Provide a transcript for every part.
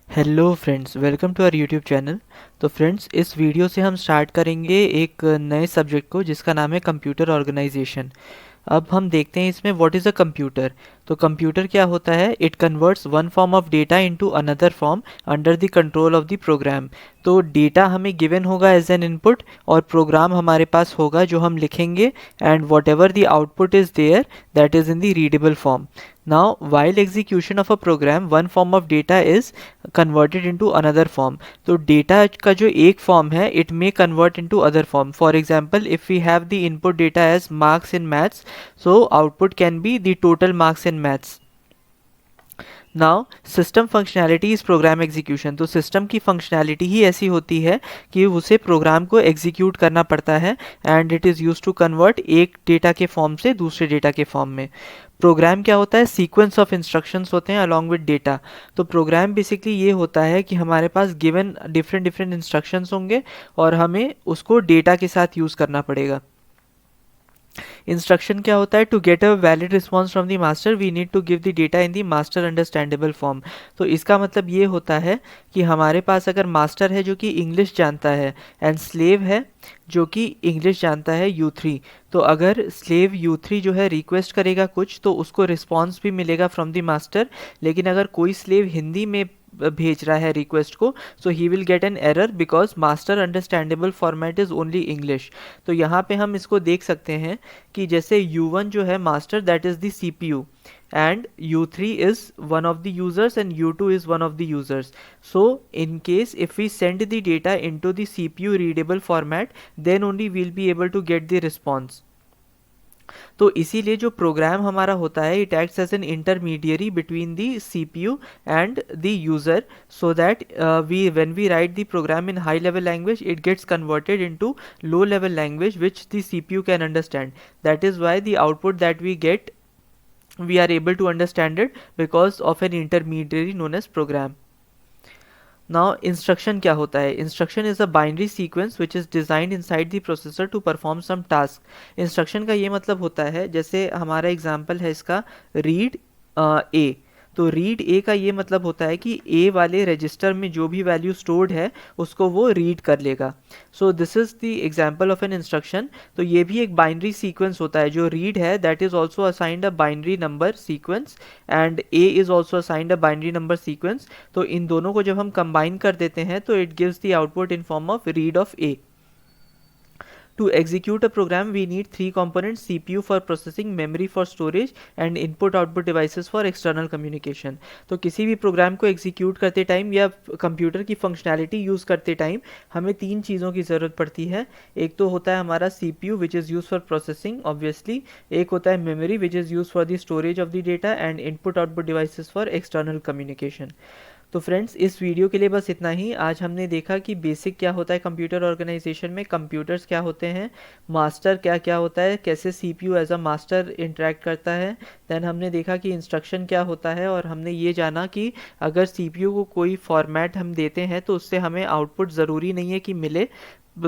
Hello friends, welcome to our YouTube channel. तो friends, इस video से हम स्टार्ट करेंगे एक नए सब्जेक्ट को जिसका नाम है कंप्यूटर ऑर्गेनाइजेशन। अब हम देखते हैं इसमें व्हाट इज़ अ कंप्यूटर। तो कंप्यूटर क्या होता है? It converts one form of data into another form under the control of the program. तो डेटा हमें गिवन होगा एज एन इनपुट और प्रोग्राम हमारे पास होगा जो हम लिखेंगे, and whatever the output is there that is in the readable form. Now, while execution of a program, one form of data is converted into another form. तो data का जो एक form है, it may convert into other form. For example, if we have the input data as marks in maths, so output can be the total marks in maths. Now system functionality is program execution. तो system की functionality ही ऐसी होती है कि उसे programme को execute करना पड़ता है, and it is use to convert एक डेटा के फॉर्म से दूसरे डेटा के फॉर्म में। प्रोग्राम क्या होता है? सीक्वेंस ऑफ इंस्ट्रक्शंस होते हैं अलॉन्ग विद डेटा। तो प्रोग्राम बेसिकली ये होता है कि हमारे पास गिवन डिफरेंट डिफरेंट इंस्ट्रक्शंस होंगे और हमें उसको डेटा के साथ यूज़ करना पड़ेगा। इंस्ट्रक्शन क्या होता है? To get a valid response from the master we need to give the data in the master understandable form. तो इसका मतलब ये होता है कि हमारे पास अगर मास्टर है जो कि इंग्लिश जानता है, एंड स्लेव है जो कि इंग्लिश जानता है U3, तो अगर स्लेव U3 जो है रिक्वेस्ट करेगा कुछ तो उसको रिस्पॉन्स भी मिलेगा फ्रॉम द मास्टर। लेकिन अगर कोई स्लेव हिंदी में भेज रहा है रिक्वेस्ट को, so he will get an error because master understandable format is only English. तो यहाँ पे हम इसको देख सकते हैं कि जैसे U1 जो है master, that is the CPU, and U3 is one of the users and U2 is one of the users. So in case if we send the data into the CPU readable format, then only we'll be able to get the response. तो इसीलिए जो programme हमारा होता है, it acts as an intermediary between the CPU and the user, so that we when we write the program in high level language it gets converted into low level language which the CPU can understand. That is why the output that we get, we are able to understand it because of an intermediary known as program. Now instruction क्या होता है? Instruction is a binary sequence which is designed inside the processor to perform some task. Instruction का ये मतलब होता है, जैसे हमारा एग्जांपल है इसका read A। तो रीड ए का ये मतलब होता है कि ए वाले रजिस्टर में जो भी वैल्यू स्टोर्ड है उसको वो रीड कर लेगा। So this is the example of an instruction. तो ये भी एक बाइनरी सीक्वेंस होता है। जो रीड है that is also assigned a binary number sequence, and A is also assigned a binary number sequence. तो इन दोनों को जब हम कंबाइन कर देते हैं तो it gives the output in form of read of A. To execute a program, we need three components: CPU for processing, memory for storage, and input-output devices for external communication. तो किसी भी programme को execute करते time या computer की functionality use करते time हमें तीन चीज़ों की ज़रूरत पड़ती है। एक तो होता है हमारा CPU which is use for processing obviously, एक होता है memory which is use for the storage of the data, and input output devices for external communication. तो फ्रेंड्स, इस वीडियो के लिए बस इतना ही। आज हमने देखा कि बेसिक क्या होता है कंप्यूटर ऑर्गेनाइजेशन में, कंप्यूटर्स क्या होते हैं, मास्टर क्या क्या होता है, कैसे CPU as a master interact करता है। देन हमने देखा कि इंस्ट्रक्शन क्या होता है, और हमने ये जाना कि अगर CPU को कोई फॉर्मेट हम देते हैं तो उससे हमें आउटपुट ज़रूरी नहीं है कि मिले।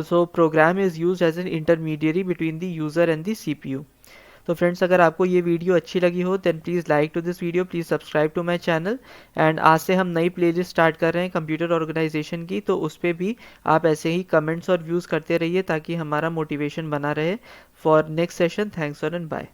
So program is use as an intermediary between the user and the CPU। तो फ्रेंड्स, अगर आपको ये वीडियो अच्छी लगी हो then please like to this video, please subscribe to my channel. And आज से हम नई प्लेलिस्ट स्टार्ट कर रहे हैं कंप्यूटर ऑर्गेनाइजेशन की, तो उस पर भी आप ऐसे ही कमेंट्स और व्यूज़ करते रहिए ताकि हमारा मोटिवेशन बना रहे for next session. Thanks for and bye.